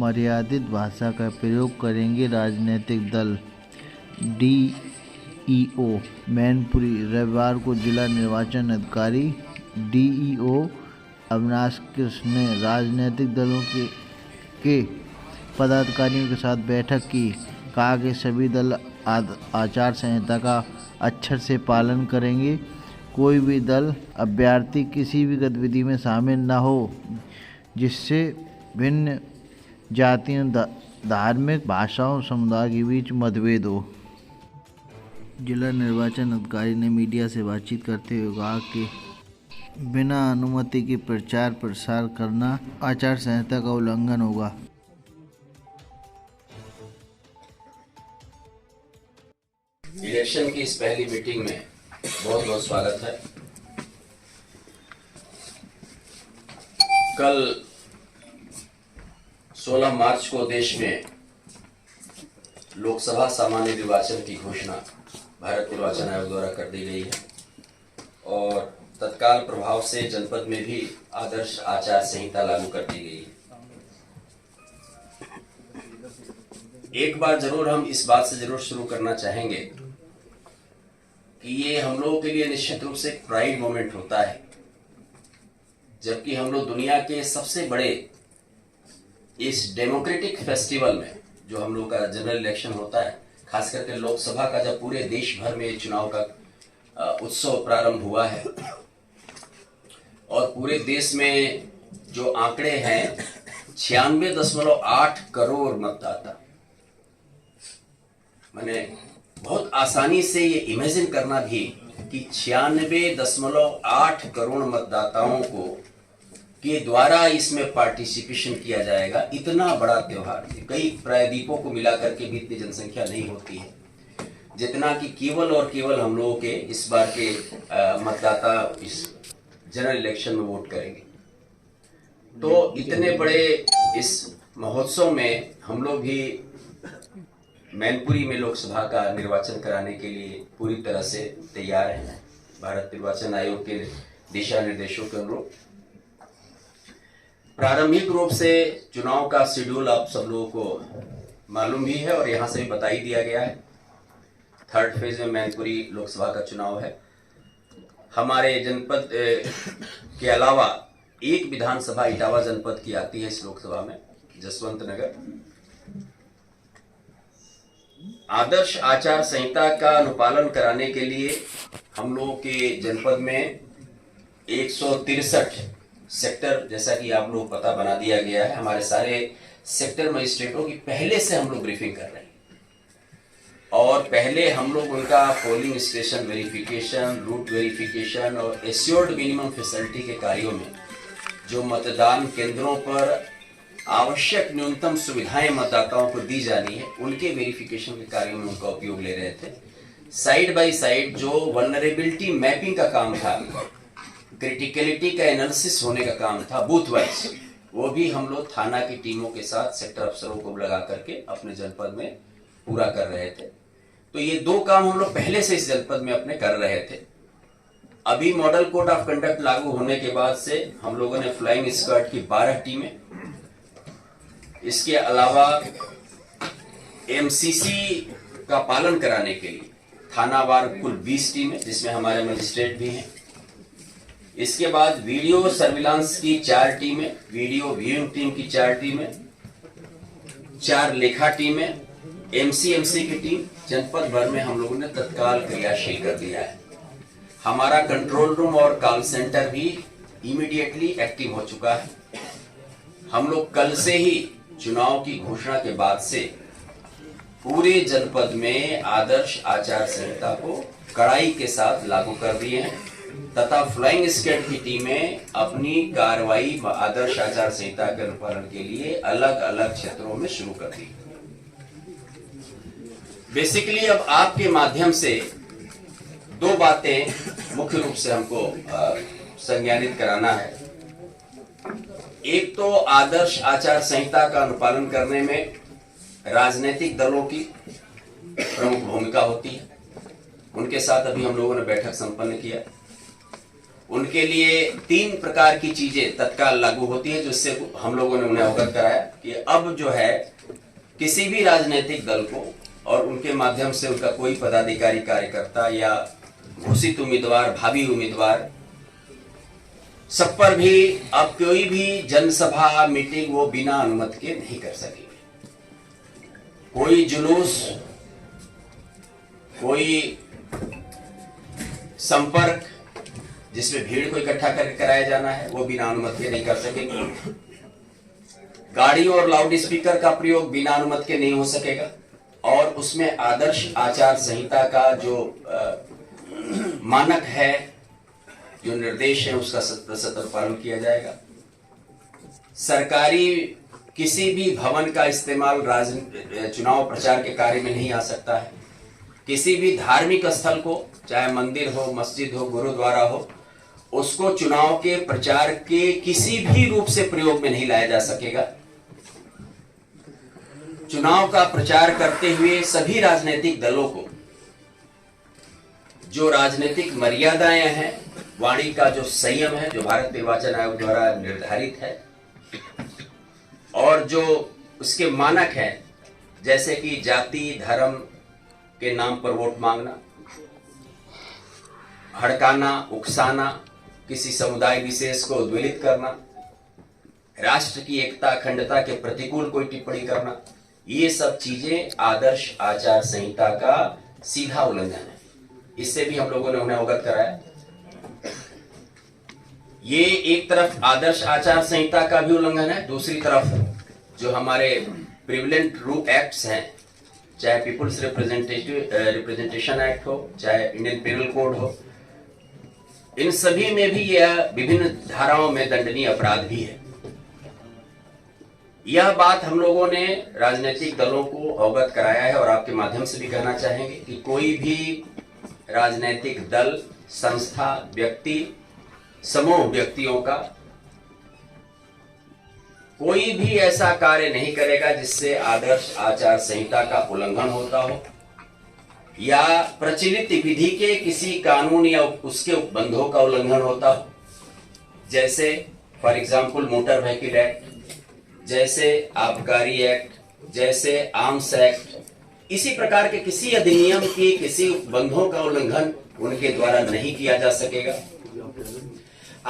मर्यादित भाषा का प्रयोग करेंगे राजनीतिक दल। डीईओ मैनपुरी। रविवार को जिला निर्वाचन अधिकारी डीईओ अविनाश कृष्ण ने राजनीतिक दलों के पदाधिकारियों के साथ बैठक की। कहा कि सभी दल आचार संहिता का अक्षर से पालन करेंगे। कोई भी दल अभ्यर्थी किसी भी गतिविधि में शामिल न हो जिससे भिन्न जातियों, धार्मिक, भाषाओं, समुदाय के बीच मतभेद हो। जिला निर्वाचन अधिकारी ने मीडिया से बातचीत करते हुए कहा कि बिना अनुमति के प्रचार प्रसार करना आचार संहिता का उल्लंघन होगा। इलेक्शन की इस पहली मीटिंग में बहुत बहुत स्वागत है। कल 16 मार्च को देश में लोकसभा सामान्य निर्वाचन की घोषणा भारत निर्वाचन आयोग द्वारा कर दी गई है और तत्काल प्रभाव से जनपद में भी आदर्श आचार संहिता लागू कर दी गई है। एक बार जरूर हम इस बात से जरूर शुरू करना चाहेंगे कि ये हम लोगों के लिए निश्चित रूप से एक प्राइड मोमेंट होता है, जबकि हम लोग दुनिया के सबसे बड़े इस डेमोक्रेटिक फेस्टिवल में जो हम लोग का जनरल इलेक्शन होता है, खास करके लोकसभा का जब पूरे देश भर में चुनाव का उत्सव प्रारंभ हुआ है और पूरे देश में जो आंकड़े हैं 96.8 करोड़ मतदाता, मैंने बहुत आसानी से ये इमेजिन करना भी कि 96.8 करोड़ मतदाताओं को के द्वारा इसमें पार्टिसिपेशन किया जाएगा। इतना बड़ा त्योहार, कई प्रायद्वीपों को मिलाकर के भी इतनी जनसंख्या नहीं होती है जितना कि केवल और केवल हम लोगों के इस बार के मतदाता इस जनरल इलेक्शन में वोट करेंगे। तो इतने बड़े इस महोत्सव में हम लोग भी मैनपुरी में लोकसभा का निर्वाचन कराने के लिए पूरी तरह से तैयार हैं। भारत निर्वाचन आयोग के दिशा निर्देशों के अनुरूप प्रारंभिक रूप से चुनाव का शेड्यूल आप सब लोगों को मालूम भी है और यहाँ से भी बता ही दिया गया है। थर्ड फेज में मैनपुरी लोकसभा का चुनाव है। हमारे जनपद के अलावा एक विधानसभा इटावा जनपद की आती है इस लोकसभा में, जसवंत नगर। आदर्श आचार संहिता का अनुपालन कराने के लिए हम लोगों के जनपद में 163 सेक्टर, जैसा कि आप लोग पता बना दिया गया है। हमारे सारे सेक्टर मजिस्ट्रेटों की पहले से हम लोग ब्रीफिंग कर रहे हैं और पहले हम लोग उनका polling station verification, route verification और एश्योर्ड मिनिमम फैसिलिटी के कार्यों में जो मतदान केंद्रों पर आवश्यक न्यूनतम सुविधाएं मतदाताओं को दी जानी है, उनके वेरिफिकेशन के कार्यों में उनका उपयोग ले रहे थे। साइड बाय साइड जो वल्नरेबिलिटी मैपिंग का काम था, क्रिटिकलिटी का एनालिसिस होने का काम था बूथ वाइज, वो भी हम लोग थाना की टीमों के साथ सेक्टर अफसरों को लगा करके अपने जनपद में पूरा कर रहे थे। तो ये दो काम हम लोग पहले से इस जनपद में अपने कर रहे थे। अभी मॉडल कोड ऑफ कंडक्ट लागू होने के बाद से हम लोगों ने फ्लाइंग स्क्वाड की 12 टीमें, इसके अलावा एमसीसी का पालन कराने के लिए थानावार कुल 20 टीमें, जिसमें हमारे मजिस्ट्रेट भी हैं। इसके बाद वीडियो सर्विलांस की 4 टीमें, वीडियो व्यूइंग टीम की 4 टीमें, 4 लेखा टीमें, एमसीएमसी की टीम जनपद भर में हम लोगों ने तत्काल क्रियाशील कर दिया है। हमारा कंट्रोल रूम और कॉल सेंटर भी इमीडिएटली एक्टिव हो चुका है। हम लोग कल से ही चुनाव की घोषणा के बाद से पूरे जनपद में आदर्श आचार संहिता को कड़ाई के साथ लागू कर दिए हैं तथा फ्लाइंग स्क्वाड की टीमें अपनी कार्रवाई आदर्श आचार संहिता के अनुपालन के लिए अलग अलग क्षेत्रों में शुरू कर दी। बेसिकली अब आपके माध्यम से 2 बातें मुख्य रूप से हमको संज्ञानित कराना है। एक तो आदर्श आचार संहिता का अनुपालन करने में राजनीतिक दलों की प्रमुख भूमिका होती है। उनके साथ अभी हम लोगों ने बैठक संपन्न किया उनके लिए 3 प्रकार की चीजें तत्काल लागू होती है, जिससे हम लोगों ने उन्हें अवगत कराया कि अब जो है किसी भी राजनीतिक दल को और उनके माध्यम से उनका कोई पदाधिकारी कार्यकर्ता या घोषित उम्मीदवार, भावी उम्मीदवार, सब पर भी अब कोई भी जनसभा मीटिंग वो बिना अनुमति के नहीं कर सकेंगे। कोई जुलूस, कोई संपर्क जिसमें भीड़ को इकट्ठा करके कराया जाना है वो बिना अनुमति के नहीं कर सकेंगे। गाड़ियों और लाउड स्पीकर का प्रयोग बिना अनुमति के नहीं हो सकेगा और उसमें आदर्श आचार संहिता का जो मानक है, जो निर्देश है, उसका सतत पालन किया जाएगा। सरकारी किसी भी भवन का इस्तेमाल चुनाव प्रचार के कार्य में नहीं आ सकता है। किसी भी धार्मिक स्थल को, चाहे मंदिर हो, मस्जिद हो, गुरुद्वारा हो, उसको चुनाव के प्रचार के किसी भी रूप से प्रयोग में नहीं लाया जा सकेगा। चुनाव का प्रचार करते हुए सभी राजनीतिक दलों को जो राजनीतिक मर्यादाएं हैं, वाणी का जो संयम है, जो भारत निर्वाचन आयोग द्वारा निर्धारित है, और जो उसके मानक हैं, जैसे कि जाति धर्म के नाम पर वोट मांगना, भड़काना, उकसाना, किसी समुदाय विशेष को उद्वेलित करना, राष्ट्र की एकता अखंडता के प्रतिकूल कोई टिप्पणी करना, ये सब चीजें आदर्श आचार संहिता का सीधा उल्लंघन है। इससे भी हम लोगों ने उन्हें अवगत कराया। ये एक तरफ आदर्श आचार संहिता का भी उल्लंघन है, दूसरी तरफ जो हमारे प्रिविलेंट रूल एक्ट्स हैं, चाहे पीपुल्स रिप्रेजेंटेशन एक्ट हो, चाहे इंडियन पेनल कोड हो, इन सभी में भी यह विभिन्न धाराओं में दंडनीय अपराध भी है। यह बात हम लोगों ने राजनीतिक दलों को अवगत कराया है और आपके माध्यम से भी कहना चाहेंगे कि कोई भी राजनीतिक दल, संस्था, व्यक्ति, समूह व्यक्तियों का कोई भी ऐसा कार्य नहीं करेगा जिससे आदर्श आचार संहिता का उल्लंघन होता हो या प्रचलित विधि के किसी कानून या उसके उपबंधों का उल्लंघन होता हो, जैसे for example motor vehicle act, जैसे आबकारी एक्ट, जैसे आर्म्स एक्ट, इसी प्रकार के किसी अधिनियम की किसी उपबंधों का उल्लंघन उनके द्वारा नहीं किया जा सकेगा।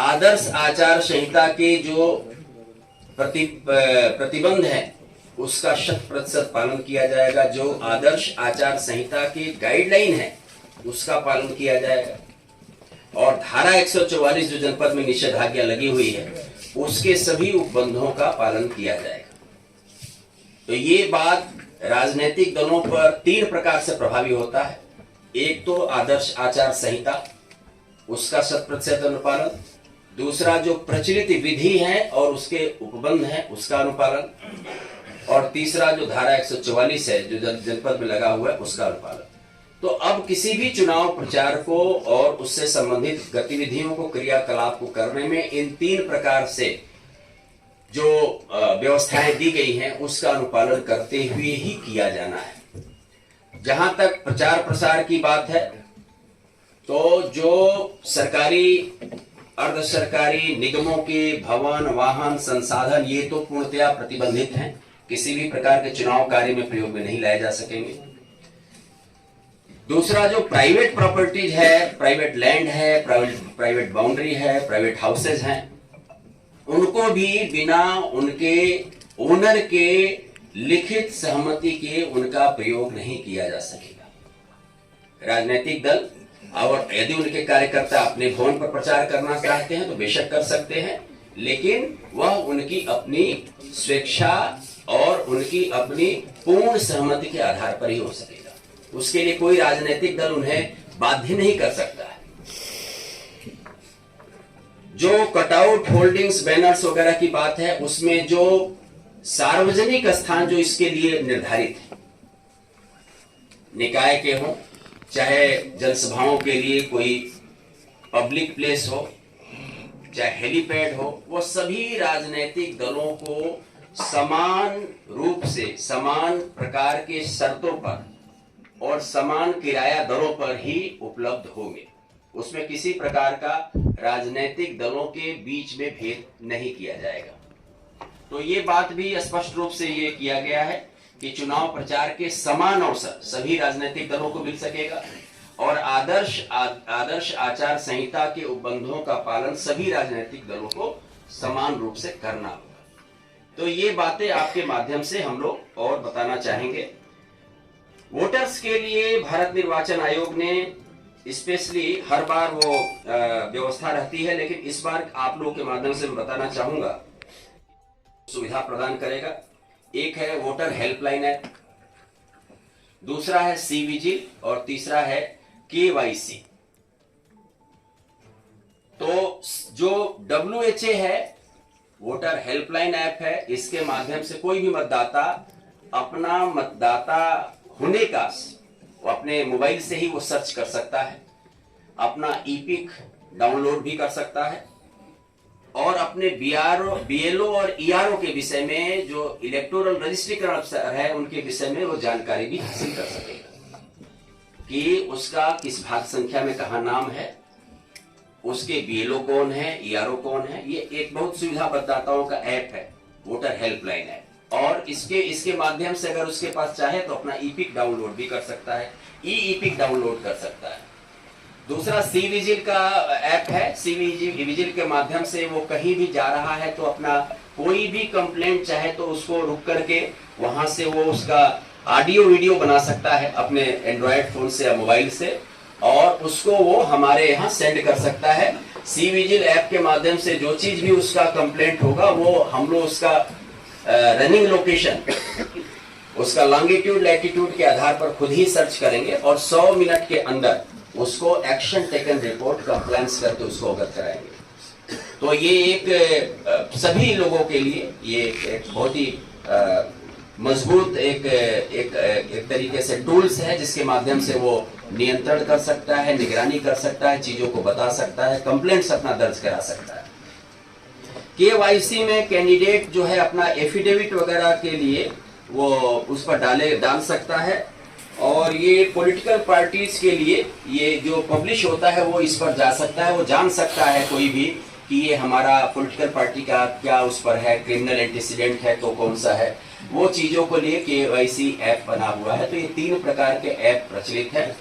आदर्श आचार संहिता के जो प्रतिबंध है उसका 100% पालन किया जाएगा। जो आदर्श आचार संहिता की गाइडलाइन है उसका पालन किया जाएगा और धारा 144 जो जनपद में निषेधाज्ञा लगी हुई है उसके सभी उपबंधों का पालन किया जाएगा। तो ये बात राजनीतिक दलों पर 3 प्रकार से प्रभावी होता है। एक तो आदर्श आचार संहिता, उसका 100% अनुपालन, दूसरा जो प्रचलित विधि है और उसके उपबंध है उसका अनुपालन, और तीसरा जो धारा 144 है जो जनपद में लगा हुआ है उसका अनुपालन। तो अब किसी भी चुनाव प्रचार को और उससे संबंधित गतिविधियों को, क्रियाकलाप को करने में इन 3 प्रकार से जो व्यवस्थाएं दी गई हैं उसका अनुपालन करते हुए ही किया जाना है। जहां तक प्रचार प्रसार की बात है तो जो सरकारी, अर्ध सरकारी निगमों के भवन, वाहन, संसाधन ये तो पूर्णतया प्रतिबंधित हैं, किसी भी प्रकार के चुनाव कार्य में प्रयोग में नहीं लाए जा सकेंगे। दूसरा जो प्राइवेट प्रॉपर्टीज है, प्राइवेट लैंड है, प्राइवेट बाउंड्री है, प्राइवेट हाउसेज हैं, उनको भी बिना उनके ओनर के लिखित सहमति के उनका प्रयोग नहीं किया जा सकेगा। राजनीतिक दल और यदि उनके कार्यकर्ता अपने भवन पर प्रचार करना चाहते हैं तो बेशक कर सकते हैं, लेकिन वह उनकी अपनी स्वेच्छा और उनकी अपनी पूर्ण सहमति के आधार पर ही हो सकेगा। उसके लिए कोई राजनीतिक दल उन्हें बाध्य नहीं कर सकता है। जो कटआउट, होल्डिंग्स, बैनर्स वगैरह की बात है उसमें जो सार्वजनिक स्थान जो इसके लिए निर्धारित है, निकाय के हो चाहे जनसभाओं के लिए कोई पब्लिक प्लेस हो, चाहे हेलीपैड हो, वो सभी राजनीतिक दलों को समान रूप से, समान प्रकार के शर्तों पर और समान किराया दरों पर ही उपलब्ध होंगे। उसमें किसी प्रकार का राजनीतिक दलों के बीच में भेद नहीं किया जाएगा। तो ये बात भी स्पष्ट रूप से ये किया गया है कि चुनाव प्रचार के समान अवसर सभी राजनीतिक दलों को मिल सकेगा और आदर्श आचार संहिता के उपबंधों का पालन सभी राजनीतिक दलों को समान रूप से करना होगा। तो ये बातें आपके माध्यम से हम लोग और बताना चाहेंगे। वोटर्स के लिए भारत निर्वाचन आयोग ने स्पेशली हर बार वो व्यवस्था रहती है, लेकिन इस बार आप लोगों के माध्यम से मैं बताना चाहूंगा, सुविधा प्रदान करेगा। एक है वोटर हेल्पलाइन ऐप, दूसरा है सी विजिल और तीसरा है KYC। तो जो WHA है, वोटर हेल्पलाइन ऐप है, इसके माध्यम से कोई भी मतदाता अपना मतदाता होने का वो अपने मोबाइल से ही वो सर्च कर सकता है, अपना ईपिक डाउनलोड भी कर सकता है और अपने BLO और ERO के विषय में जो इलेक्टोरल रजिस्ट्रेशन अफसर है उनके विषय में वो जानकारी भी हासिल कर सकेगा कि उसका किस भाग संख्या में कहा नाम है, उसके BLO कौन है, ERO कौन है। ये एक बहुत सुविधा मतदाताओं का ऐप है, वोटर हेल्पलाइन ऐप। और इसके माध्यम से अगर उसके पास चाहे तो अपना ईपिक डाउनलोड भी कर सकता है, ईपिक डाउनलोड कर सकता है। दूसरा सी विजिल का ऐप है। सी विजिल के माध्यम से वो कहीं भी जा रहा है तो अपना कोई भी कंप्लेंट चाहे तो उसको रुक करके वहां से वो उसका ऑडियो वीडियो बना सकता है अपने एंड्रॉयड फोन से या मोबाइल से और उसको वो हमारे यहाँ सेंड कर सकता है। सी विजिल ऐप के माध्यम से जो चीज भी उसका कंप्लेंट होगा वो हम लोग उसका रनिंग लोकेशन, उसका लॉन्गिट्यूड लैटिट्यूड के आधार पर खुद ही सर्च करेंगे और 100 मिनट के अंदर उसको एक्शन टेकन रिपोर्ट कंप्लायंस करके उसको अवगत कराएंगे। तो ये एक सभी लोगों के लिए ये एक बहुत ही मजबूत एक तरीके से टूल्स है जिसके माध्यम से वो नियंत्रण कर सकता है, निगरानी कर सकता है, चीजों को बता सकता है, कंप्लेंट्स अपना दर्ज करा सकता है। KYC में कैंडिडेट जो है अपना एफिडेविट वगैरह के लिए वो उस पर डाल सकता है और ये पॉलिटिकल पार्टीज के लिए ये जो पब्लिश होता है वो इस पर जा सकता है, वो जान सकता है कोई भी कि ये हमारा पॉलिटिकल पार्टी का क्या उस पर है, क्रिमिनल एंटीसीडेंट है तो कौन सा है, वो चीजों को लिए KYC ऐप बना हुआ है। तो ये 3 प्रकार के ऐप प्रचलित है।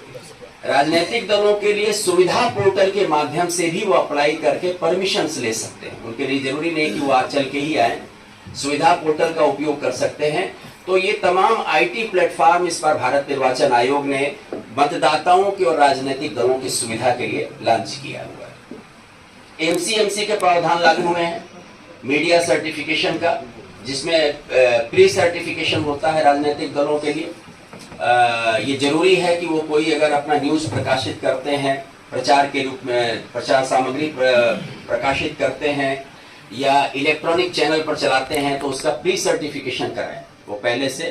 राजनीतिक दलों के लिए सुविधा पोर्टल के माध्यम से भी वो अप्लाई करके परमिशंस ले सकते हैं, उनके लिए जरूरी नहीं कि वो आज चल के ही आए, सुविधा पोर्टल का उपयोग कर सकते हैं। तो ये तमाम IT प्लेटफॉर्म इस बार भारत निर्वाचन आयोग ने मतदाताओं की और राजनीतिक दलों की सुविधा के लिए लॉन्च किया हुआ है। MCMC के प्रावधान लागू हुए हैं, मीडिया सर्टिफिकेशन का, जिसमें प्री सर्टिफिकेशन होता है राजनीतिक दलों के लिए। ये जरूरी है कि वो कोई अगर अपना न्यूज प्रकाशित करते हैं, प्रचार के रूप में प्रचार सामग्री प्रकाशित करते हैं या इलेक्ट्रॉनिक चैनल पर चलाते हैं तो उसका प्री सर्टिफिकेशन कराएं वो पहले से।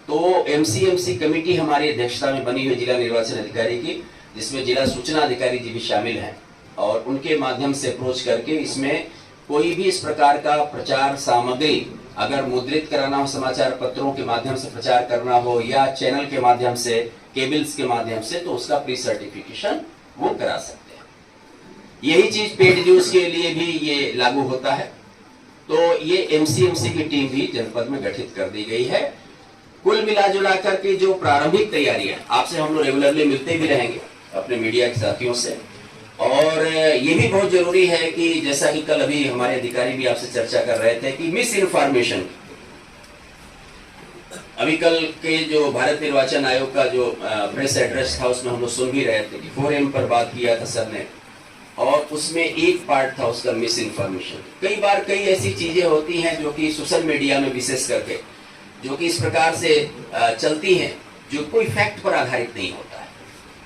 तो MCMC कमेटी हमारी अध्यक्षता में बनी हुई जिला निर्वाचन अधिकारी की, जिसमें जिला सूचना अधिकारी जी भी शामिल हैं और उनके माध्यम से अप्रोच करके इसमें कोई भी इस प्रकार का प्रचार सामग्री अगर मुद्रित कराना हो, समाचार पत्रों के माध्यम से प्रचार करना हो या चैनल के माध्यम से, केबल्स के माध्यम से, तो उसका प्री सर्टिफिकेशन वो करा सकते हैं। यही चीज पेड न्यूज के लिए भी ये लागू होता है। तो ये MCMC की टीम भी जनपद में गठित कर दी गई है। कुल मिलाजुला करके जो प्रारंभिक तैयारियां, आपसे हम लोग रेगुलरली मिलते भी रहेंगे अपने मीडिया के साथियों से, और ये भी बहुत जरूरी है कि जैसा कि कल अभी हमारे अधिकारी भी आपसे चर्चा कर रहे थे कि मिस इन्फॉर्मेशन, अभी कल के जो भारत निर्वाचन आयोग का जो प्रेस एड्रेस था उसमें हम लोग सुन भी रहे थे कि 4M पर बात किया था सर ने, और उसमें एक पार्ट था उसका मिस इन्फॉर्मेशन। कई बार कई ऐसी चीजें होती हैं जो कि सोशल मीडिया में विशेष करके जो कि इस प्रकार से चलती हैं जो कोई फैक्ट पर आधारित नहीं होता है,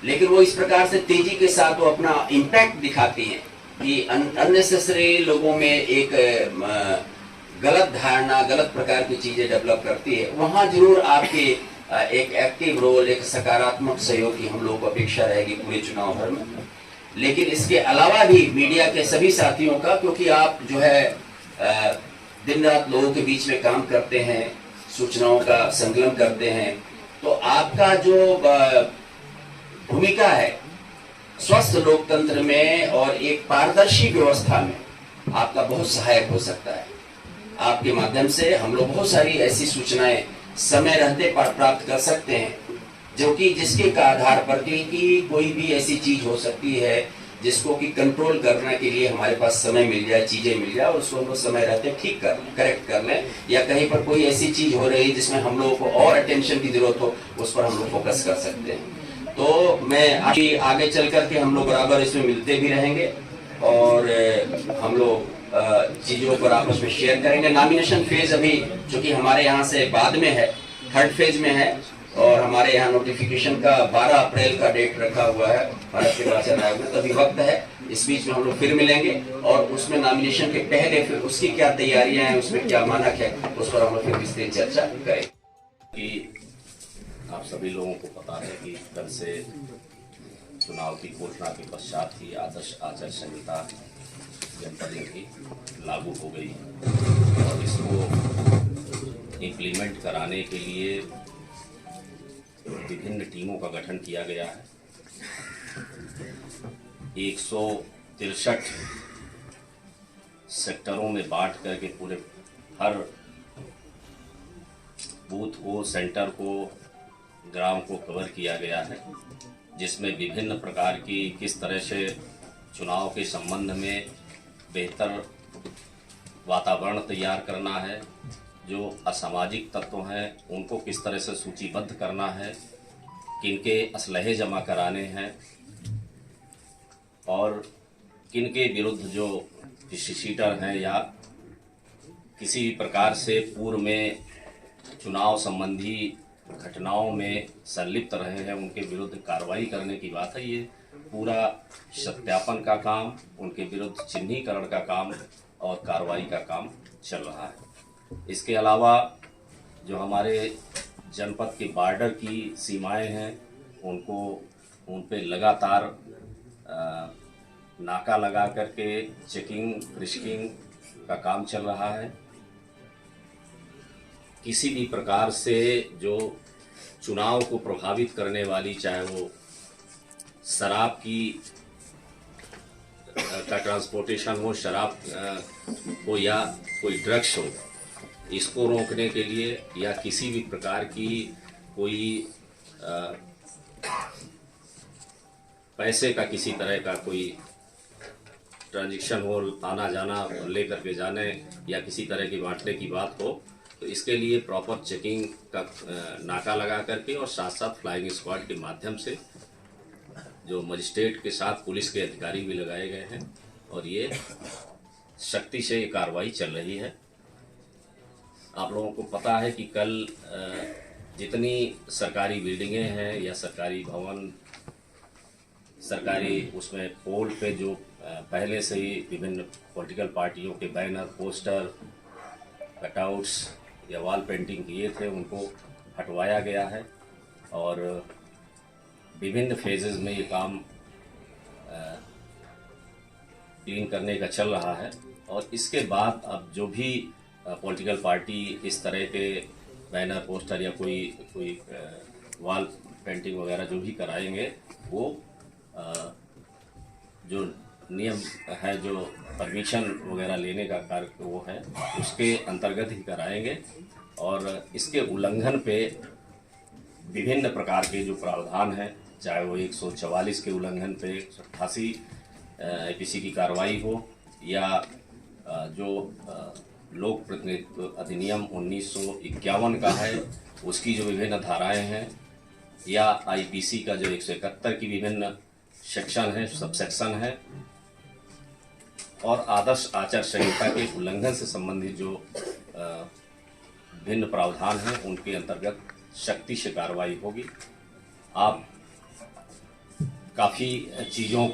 लेकिन वो इस प्रकार से तेजी के साथ वो अपना इम्पैक्ट दिखाती हैं कि अननेसेसरी लोगों में एक गलत धारणा, गलत प्रकार की चीजें डेवलप करती है। वहां जरूर आपके एक एक्टिव रोल, एक सकारात्मक सहयोग की हम लोगों को अपेक्षा रहेगी पूरे चुनाव भर में। लेकिन इसके अलावा भी मीडिया के सभी साथियों का, क्योंकि आप जो है दिन रात लोगों के बीच में काम करते हैं, सूचनाओं का संकलन करते हैं, तो आपका जो भूमिका है स्वस्थ लोकतंत्र में और एक पारदर्शी व्यवस्था में आपका बहुत सहायक हो सकता है। आपके माध्यम से हम लोग बहुत सारी ऐसी सूचनाएं समय रहते प्राप्त कर सकते हैं, जो कि जिसके का आधार पर कि कोई भी ऐसी चीज हो सकती है जिसको कि कंट्रोल करने के लिए हमारे पास समय मिल जाए, चीजें मिल जाए, और उसको हम लोग समय रहते ठीक कर लें, करेक्ट कर लें, या कहीं पर कोई ऐसी चीज हो रही है जिसमें हम लोगों को और अटेंशन की जरूरत हो, उस पर हम लोग फोकस कर सकते हैं। तो मैं आगे चल करके हम लोग बराबर इसमें मिलते भी रहेंगे और हम लोग चीजों पर आपस में शेयर करेंगे। नॉमिनेशन फेज अभी चूंकि हमारे यहाँ से बाद में है, थर्ड फेज में है, और हमारे यहाँ नोटिफिकेशन का 12 अप्रैल का डेट रखा हुआ है भारत निर्वाचन आयोग में, तभी वक्त है। इस बीच में हम लोग फिर मिलेंगे और उसमें नॉमिनेशन के पहले फिर उसकी क्या तैयारियां हैं, उसमें क्या मानक है, उस पर हम लोग फिर विस्तृत चर्चा करेंगे। कि आप सभी लोगों को पता है कि कल से चुनाव की घोषणा के पश्चात ही आदर्श आचार संहिता जनपद की लागू हो गई और इसको इम्प्लीमेंट कराने के लिए विभिन्न टीमों का गठन किया गया है। 163 सेक्टरों में बांट करके पूरे हर बूथ को, सेंटर को, ग्राम को कवर किया गया है, जिसमें विभिन्न प्रकार की किस तरह से चुनाव के संबंध में बेहतर वातावरण तैयार करना है, जो असामाजिक तत्व हैं उनको किस तरह से सूचीबद्ध करना है, किनके असलहे जमा कराने हैं और किनके विरुद्ध जो शीटर हैं या किसी भी प्रकार से पूर्व में चुनाव संबंधी घटनाओं में संलिप्त रहे हैं उनके विरुद्ध कार्रवाई करने की बात है। ये पूरा सत्यापन का काम, उनके विरुद्ध चिन्हीकरण का काम और कार्रवाई का काम चल रहा है। इसके अलावा जो हमारे जनपद के बॉर्डर की सीमाएं हैं उन पे लगातार नाका लगा करके चेकिंग, फ्रिस्किंग का काम चल रहा है। किसी भी प्रकार से जो चुनाव को प्रभावित करने वाली, चाहे वो शराब की का ट्रांसपोर्टेशन हो, शराब हो या कोई ड्रग्स हो, इसको रोकने के लिए या किसी भी प्रकार की कोई पैसे का किसी तरह का कोई ट्रांजैक्शन हो, आना जाना लेकर के जाने या किसी तरह की बांटने की बात हो, तो इसके लिए प्रॉपर चेकिंग का नाका लगा करके और साथ साथ फ्लाइंग स्क्वाड के माध्यम से जो मजिस्ट्रेट के साथ पुलिस के अधिकारी भी लगाए गए हैं और ये सख्ती से ये कार्रवाई चल रही है। आप लोगों को पता है कि कल जितनी सरकारी बिल्डिंगें हैं या सरकारी भवन, सरकारी उसमें पोल पे जो पहले से ही विभिन्न पॉलिटिकल पार्टियों के बैनर, पोस्टर, कटआउट्स या वॉल पेंटिंग किए थे, उनको हटवाया गया है और विभिन्न फेजेस में ये काम क्लीन करने का चल रहा है। और इसके बाद अब जो भी पॉलिटिकल पार्टी इस तरह के बैनर, पोस्टर या कोई वॉल पेंटिंग वगैरह जो भी कराएंगे, वो जो नियम है, जो परमिशन वगैरह लेने का कार्य वो है, उसके अंतर्गत ही कराएंगे। और इसके उल्लंघन पे विभिन्न प्रकार के जो प्रावधान हैं, चाहे वो 144 के उल्लंघन पे 188 IPC की कार्रवाई हो या जो लोक प्रतिनिधित्व अधिनियम 1951 का है उसकी जो विभिन्न धाराएं हैं, या IPC का जो 171 की विभिन्न सेक्शन है, सब सेक्शन है, और आदर्श आचार संहिता के उल्लंघन से संबंधित जो भिन्न प्रावधान हैं उनके अंतर्गत सख्ती से कार्रवाई होगी। आप काफ़ी चीज़ों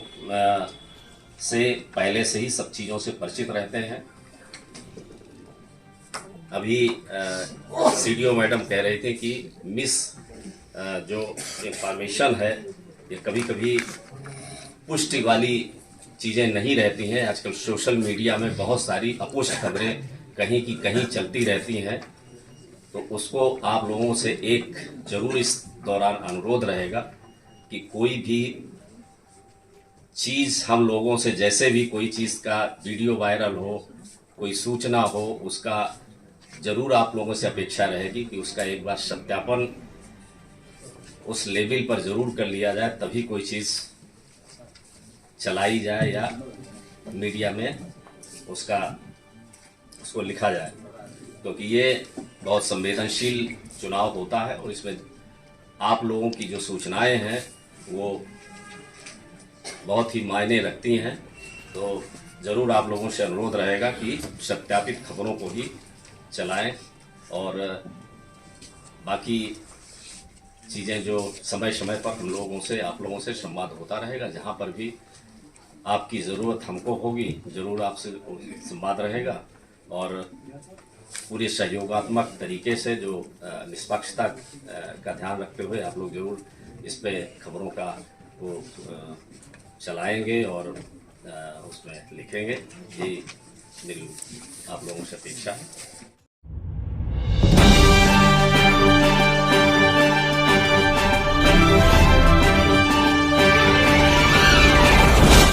से पहले से ही सब चीज़ों से परिचित रहते हैं। अभी CDO मैडम कह रहे थे कि मिस जो इंफॉर्मेशन है ये कभी कभी पुष्टि वाली चीज़ें नहीं रहती हैं। आजकल सोशल मीडिया में बहुत सारी अपुष्ट खबरें कहीं की कहीं चलती रहती हैं, तो उसको आप लोगों से एक जरूर इस दौरान अनुरोध रहेगा कि कोई भी चीज़ हम लोगों से जैसे भी कोई चीज़ का वीडियो वायरल हो, कोई सूचना हो, उसका ज़रूर आप लोगों से अपेक्षा रहेगी कि उसका एक बार सत्यापन उस लेवल पर ज़रूर कर लिया जाए, तभी कोई चीज़ चलाई जाए या मीडिया में उसको लिखा जाए, क्योंकि ये बहुत संवेदनशील चुनाव होता है और इसमें आप लोगों की जो सूचनाएं हैं वो बहुत ही मायने रखती हैं। तो ज़रूर आप लोगों से अनुरोध रहेगा कि सत्यापित खबरों को ही चलाएं और बाकी चीज़ें जो समय समय पर हम लोगों से आप लोगों से संवाद होता रहेगा। जहां पर भी आपकी ज़रूरत हमको होगी ज़रूर आपसे संवाद रहेगा और पूरे सहयोगात्मक तरीके से जो निष्पक्षता का ध्यान रखते हुए आप लोग ज़रूर इस पे खबरों का वो चलाएंगे और उसमें लिखेंगे। ये मेरी आप लोगों से अपेक्षा है।